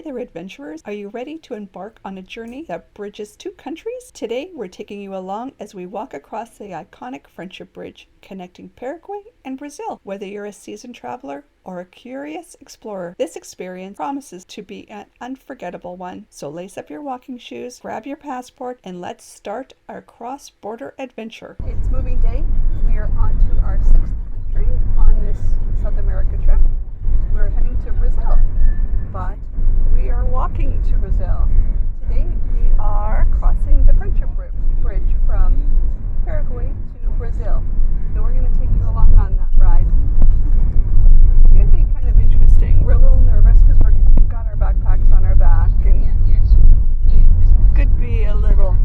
Hey there, adventurers. Are you ready to embark on a journey that bridges two countries? Today, we're taking you along as we walk across the iconic Friendship Bridge, connecting Paraguay and Brazil. Whether you're a seasoned traveler or a curious explorer, this experience promises to be an unforgettable one. So lace up your walking shoes, grab your passport, and let's start our cross-border adventure. It's moving day. We are on to our sixth country on this South America trip. We're heading to Brazil, but we are walking to Brazil. Today we are crossing the Friendship Bridge from Paraguay to Brazil, and we're going to take you along on that ride. It's going to be kind of interesting. We're a little nervous because we've got our backpacks on our back, and it could be a little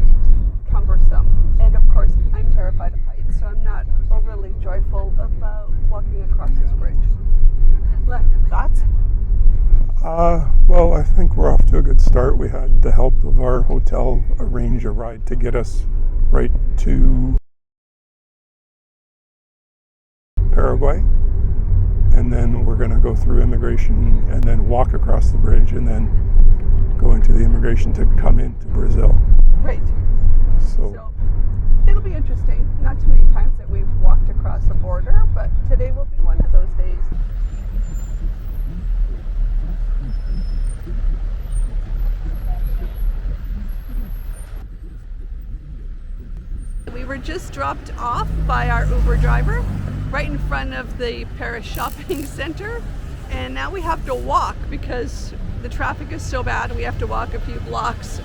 cumbersome. And of course, I'm terrified of heights, so I'm not overly joyful about walking across this bridge. Thoughts? Well, I think we're off to a good start. We had the help of our hotel arrange a ride to get us right to Paraguay. And then we're going to go through immigration and then walk across the bridge and then go into the immigration to come into Brazil. Right. So it'll be interesting. Not too many times that we've walked across the border, but today will be one of those days. We were just dropped off by our Uber driver right in front of the Paris shopping center, and now we have to walk because the traffic is so bad. We have to walk a few blocks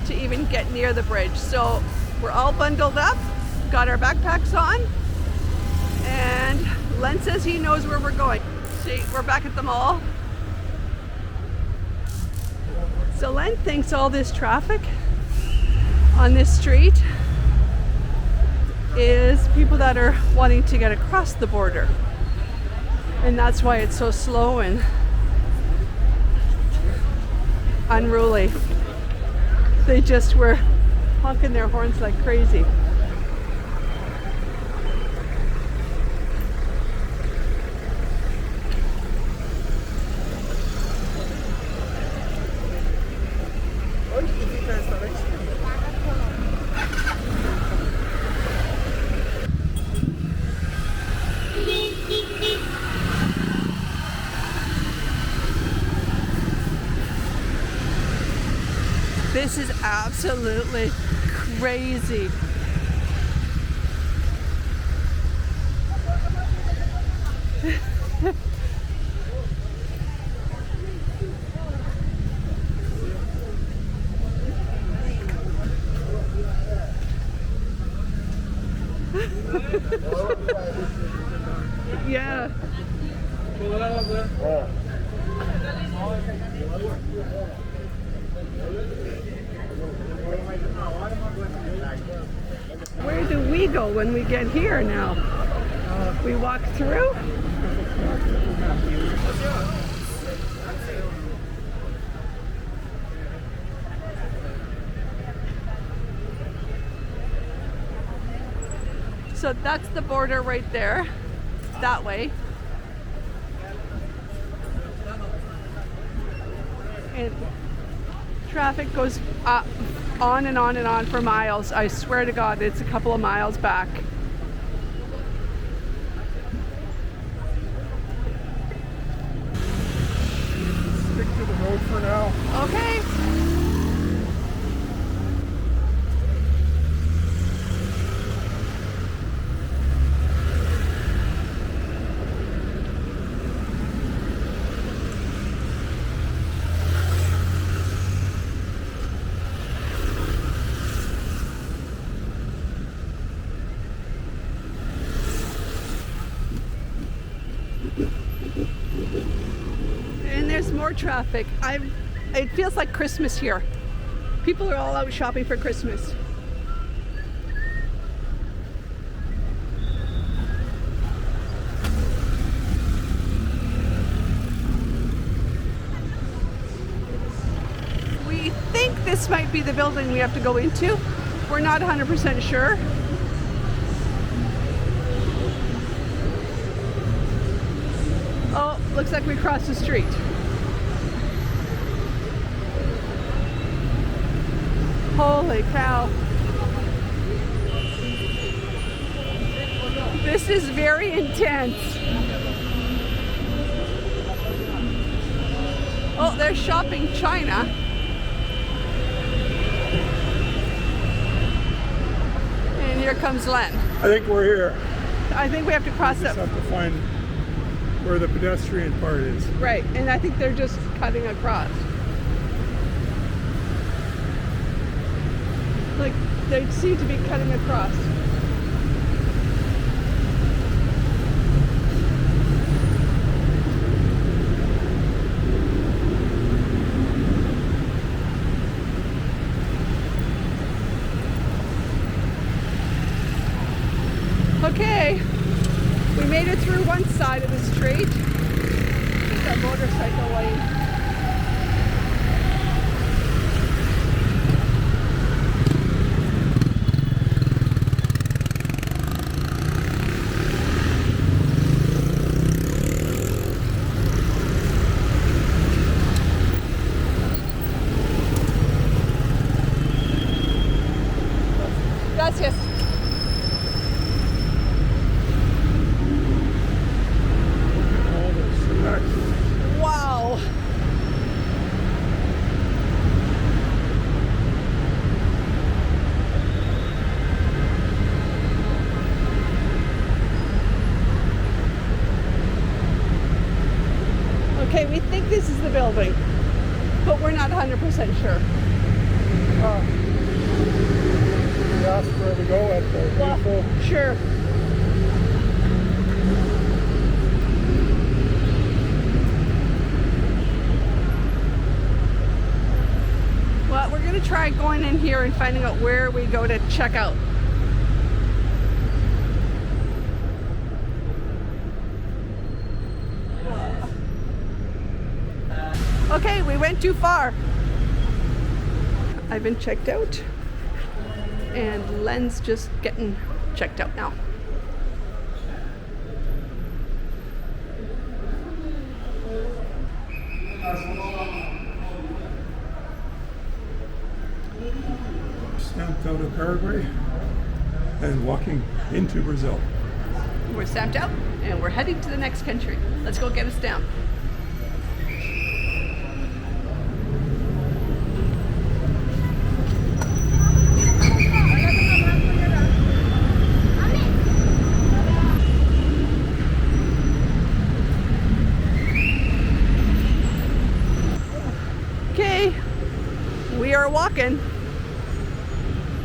to even get near the bridge. So we're all bundled up, got our backpacks on, and Len says he knows where we're going. See, we're back at the mall. So Len thinks all this traffic on this street is people that are wanting to get across the border, and that's why it's so slow and unruly. They just were honking their horns like crazy. This is absolutely crazy. Yeah. Where do we go when we get here now? We walk through? So that's the border right there, that way. And traffic goes on and on and on for miles. I swear to God, it's a couple of miles back. stick to the road for now. Okay. And there's more traffic. It feels like Christmas here. People are all out shopping for Christmas. We think this might be the building we have to go into. We're not 100% sure. Oh, looks like we crossed the street. Holy cow. This is very intense. Oh, they're shopping China. And here comes Len. I think we're here. I think we have to cross We just it. have to find where the pedestrian part is. Right, and I think they're just cutting across. Like, they seem to be cutting across. Okay, we made it through one side of the street. It's a motorcycle lane. Gracias. All this action. Wow. Okay, we think this is the building, but we're not 100% sure. We asked where to go at the info. Sure. Well, we're going to try going in here and finding out where we go to check out. Okay, we went too far. I've been checked out, and Len's just getting checked out now. Stamped out of Paraguay and walking into Brazil. We're stamped out, and we're heading to the next country. Let's go get a stamp. Okay, we are walking.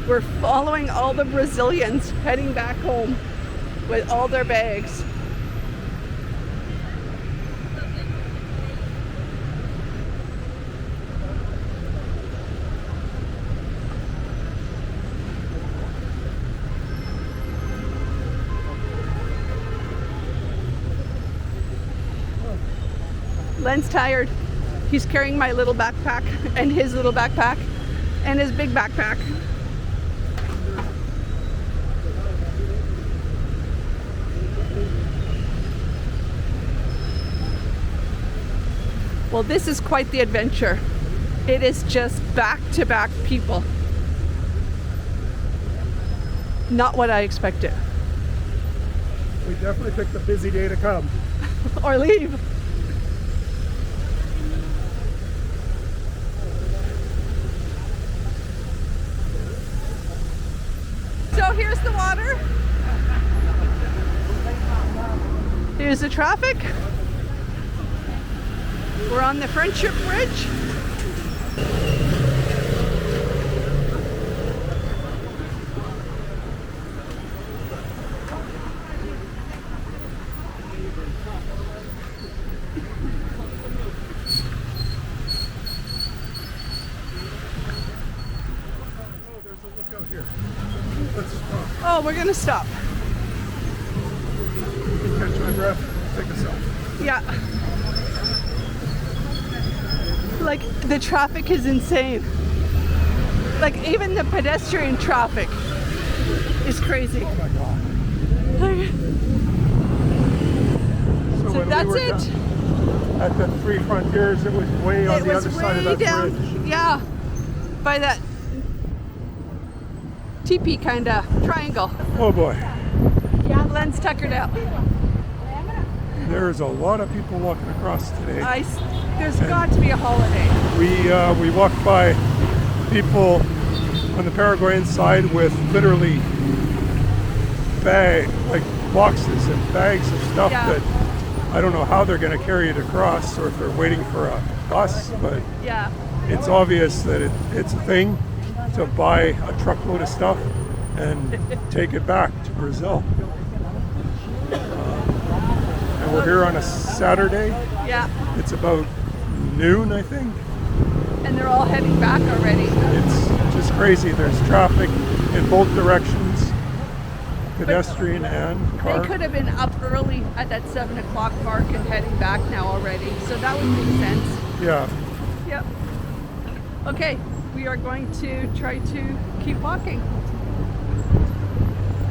We're following all the Brazilians heading back home with all their bags. Len's tired. He's carrying my little backpack and his little backpack and his big backpack. Well, this is quite the adventure. It is just back-to-back people. Not what I expected. We definitely picked a busy day to come. Or leave. So here's the water. Here's the traffic. We're on the Friendship Bridge. There's a lookout here. Let's stop. Oh, we're gonna stop. Catch my breath. Take a selfie. Yeah. Like, the traffic is insane. Like, even the pedestrian traffic is crazy. Oh my God. So when That's we were it. at the Three Frontiers, it was way on It the was other side of way that down. bridge. Yeah. By that teepee kind of triangle. Oh boy. Yeah, Len's tuckered out. There's a lot of people walking across today. There's got to be a holiday. We walked by people on the Paraguayan side with literally boxes and bags of stuff that I don't know how they're going to carry it across, or if they're waiting for a bus, but it's obvious that it's a thing to buy a truckload of stuff and take it back to Brazil. And we're here on a Saturday. Yeah. It's about noon, I think. And they're all heading back already. It's just crazy. There's traffic in both directions, pedestrian and car. They could have been up early at that 7 o'clock mark and heading back now already. So that would make sense. Yeah. Yep. Okay, we are going to try to keep walking.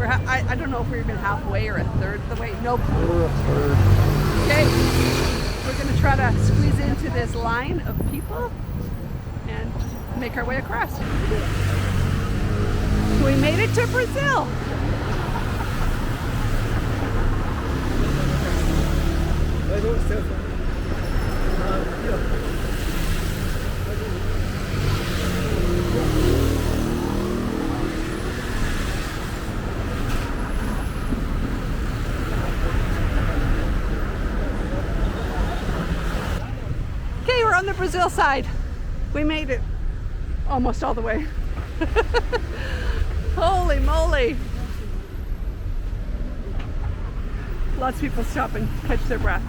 I don't know if we're even halfway or a third of the way. Nope. We're a third. Okay, we're going to try to squeeze into this line of people and make our way across. We made it to Brazil. Okay, we're on the Brazil side. We made it almost all the way. Holy moly. Lots of people stop and catch their breath.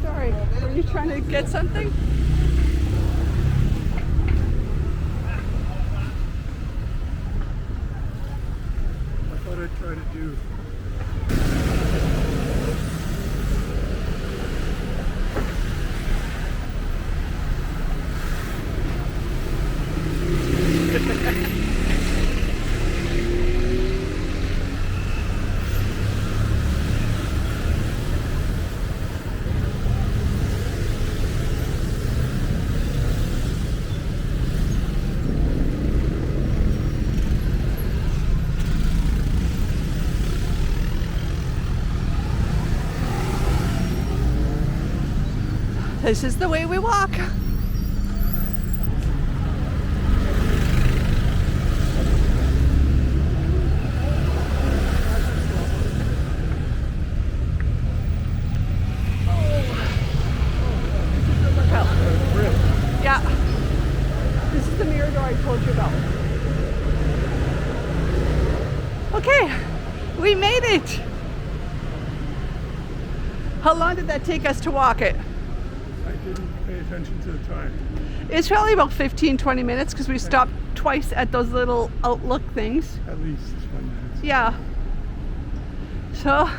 Sorry, were you trying to get something? I try to do. This is the way we walk. Yeah. This is the mirror door I told you about. Okay, we made it. How long did that take us to walk it? I didn't pay attention to the time. It's probably about 15-20 minutes because we stopped twice at those little outlook things. At least 20 minutes. Yeah. So,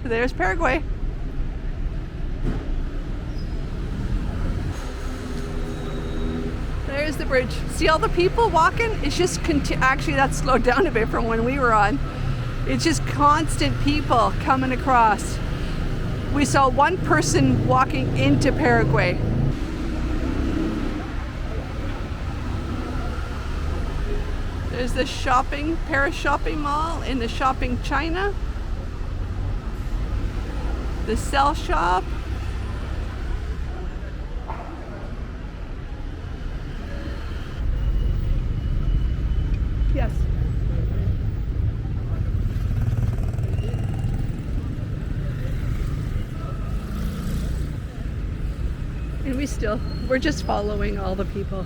there's Paraguay. There's the bridge. See all the people walking? It's just actually that slowed down a bit from when we were on. It's just constant people coming across. We saw one person walking into Paraguay. There's the Paris shopping mall in the shopping China. The Cell shop. Yes. And we're just following all the people.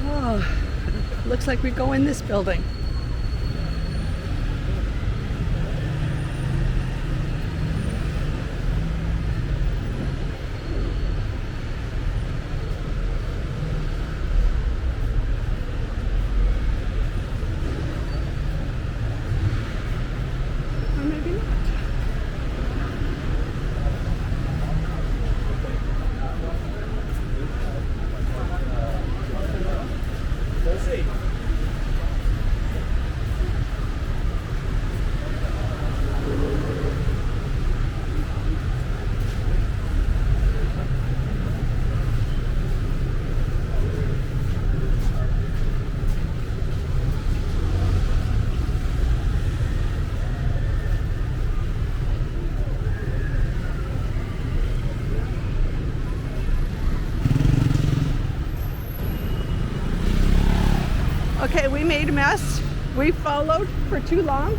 Oh, looks like we go in this building. Okay, we made a mess. We followed for too long.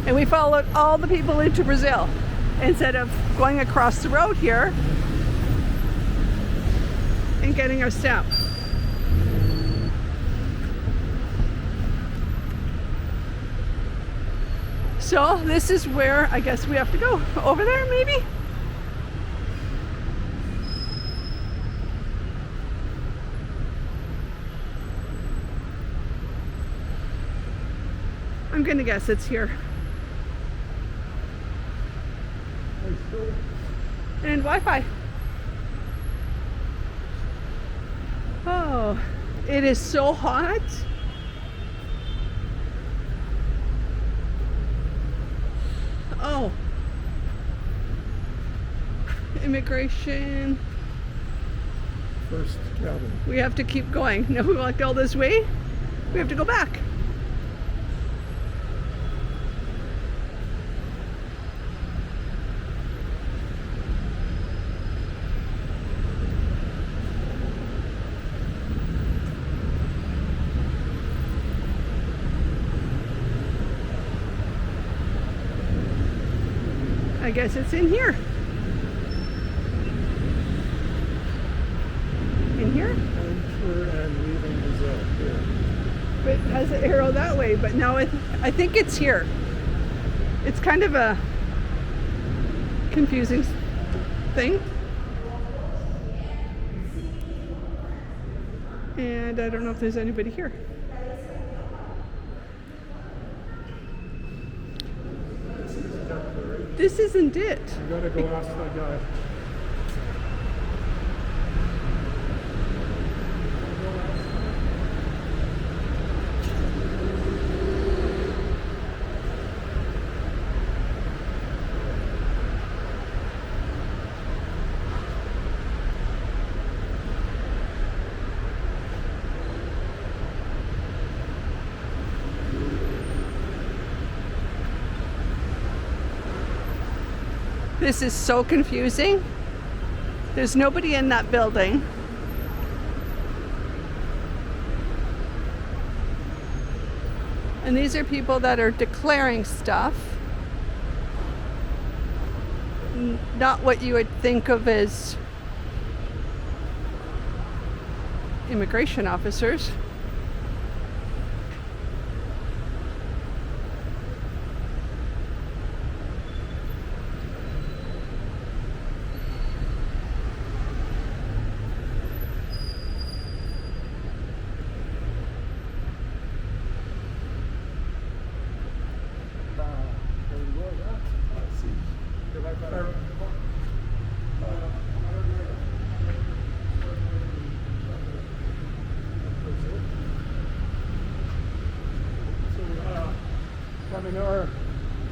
And we followed all the people into Brazil instead of going across the road here and getting our stamp. So this is where I guess we have to go. Over there, maybe? I'm gonna guess it's here. And Wi-Fi. Oh, it is so hot. Oh, immigration. First cabin. We have to keep going. No, we walked all this way. We have to go back. I guess it's in here. In here? Enter and leaving Brazil. Here. But it has an arrow that way, but now I think it's here. It's kind of a confusing thing. And I don't know if there's anybody here. This isn't it. You gotta go ask that guy. This is so confusing. There's nobody in that building. And these are people that are declaring stuff. Not what you would think of as immigration officers.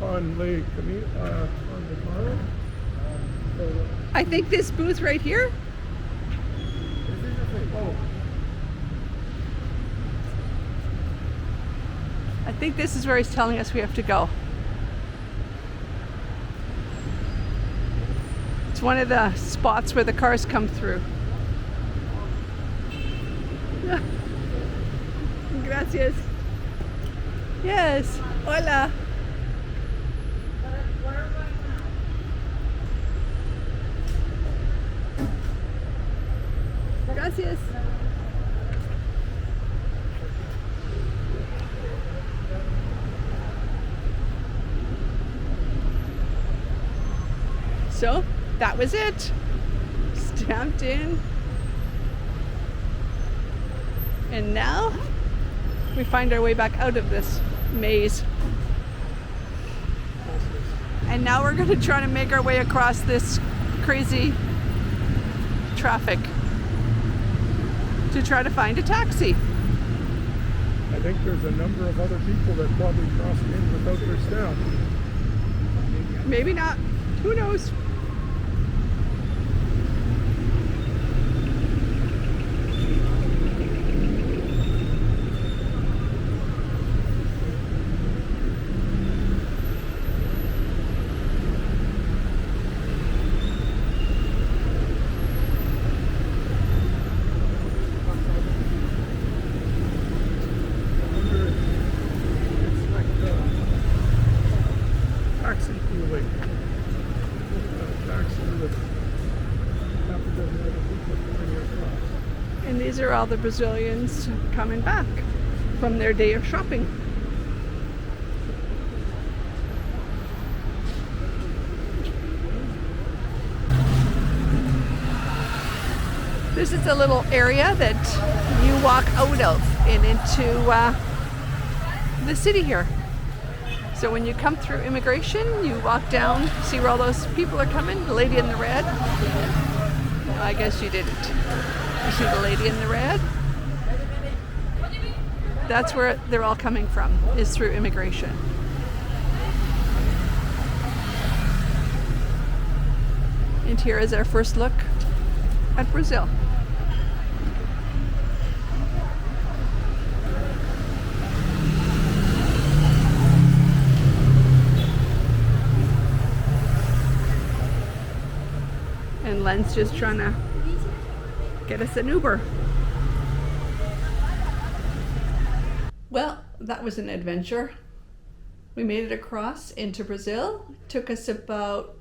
On the car. I think this booth right here. I think this is where he's telling us we have to go. It's one of the spots where the cars come through. Gracias. Yes. Hola. Gracias. So that was it. Stamped in. And now we find our way back out of this maze. And now we're going to try to make our way across this crazy traffic to try to find a taxi. I think there's a number of other people that probably crossed in without their stamp. Maybe not. Who knows? these are all the Brazilians coming back from their day of shopping. This is a little area that you walk out of and into the city here. So when you come through immigration, you walk down, see where all those people are coming, the lady in the red. Well, I guess you didn't. You see the lady in the red? That's where they're all coming from, is through immigration. And here is our first look at Brazil. And Len's just trying to get us an Uber. Well, that was an adventure. We made it across into Brazil. It took us about,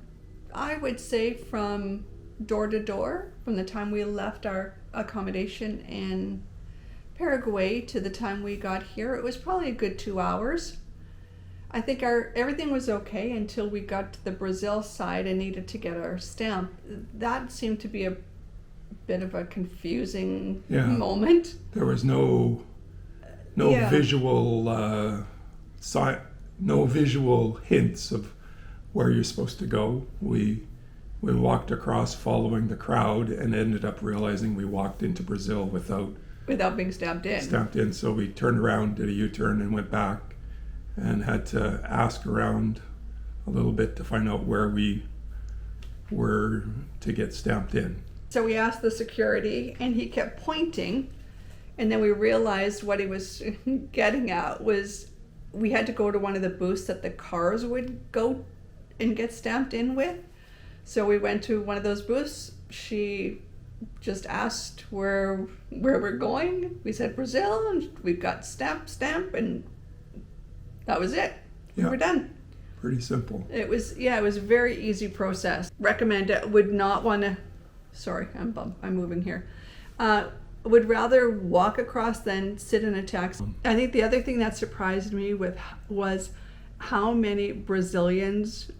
I would say, from door to door, from the time we left our accommodation in Paraguay to the time we got here. It was probably a good 2 hours. I think everything was okay until we got to the Brazil side and needed to get our stamp. That seemed to be a bit of a confusing moment. There was no visual no visual hints of where you're supposed to go. We walked across following the crowd and ended up realizing we walked into Brazil without being stamped in. So we turned around, did a U-turn, and went back, and had to ask around a little bit to find out where we were to get stamped in. So we asked the security, and he kept pointing, and then we realized what he was getting at was we had to go to one of the booths that the cars would go and get stamped in with. So we went to one of those booths. She just asked where we're going. We said Brazil, and we got stamp, and that was it. Yeah. We were done. Pretty simple. It was a very easy process. Recommend it. Would not want to, sorry, I'm moving here. Would rather walk across than sit in a taxi. I think the other thing that surprised me was how many Brazilians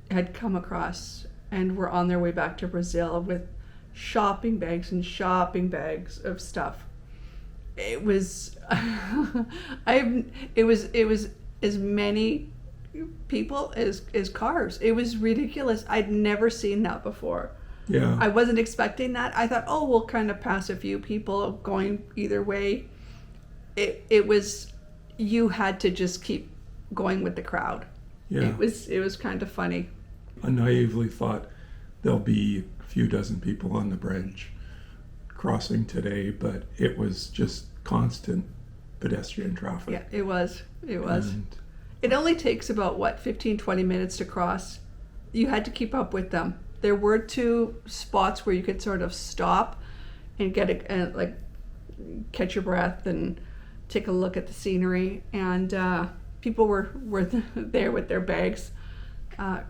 had come across and were on their way back to Brazil with shopping bags and shopping bags of stuff. It was, it was as many people as cars. It was ridiculous. I'd never seen that before. Yeah. I wasn't expecting that. I thought, oh, we'll kind of pass a few people going either way. It was, you had to just keep going with the crowd. Yeah. It was kind of funny. I naively thought there'll be a few dozen people on the bridge crossing today, but it was just constant pedestrian traffic. Yeah, it was. And it only takes about 15-20 minutes to cross. You had to keep up with them. There were 2 spots where you could sort of stop and catch your breath and take a look at the scenery, and people were there with their bags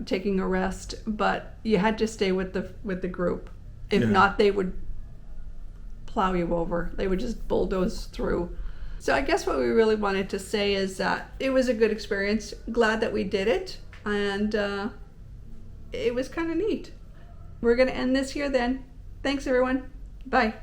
taking a rest, but you had to stay with the group. If not, they would plow you over. They would just bulldoze through. So I guess what we really wanted to say is that it was a good experience. Glad that we did it, and it was kind of neat. We're going to end this here then. Thanks, everyone. Bye.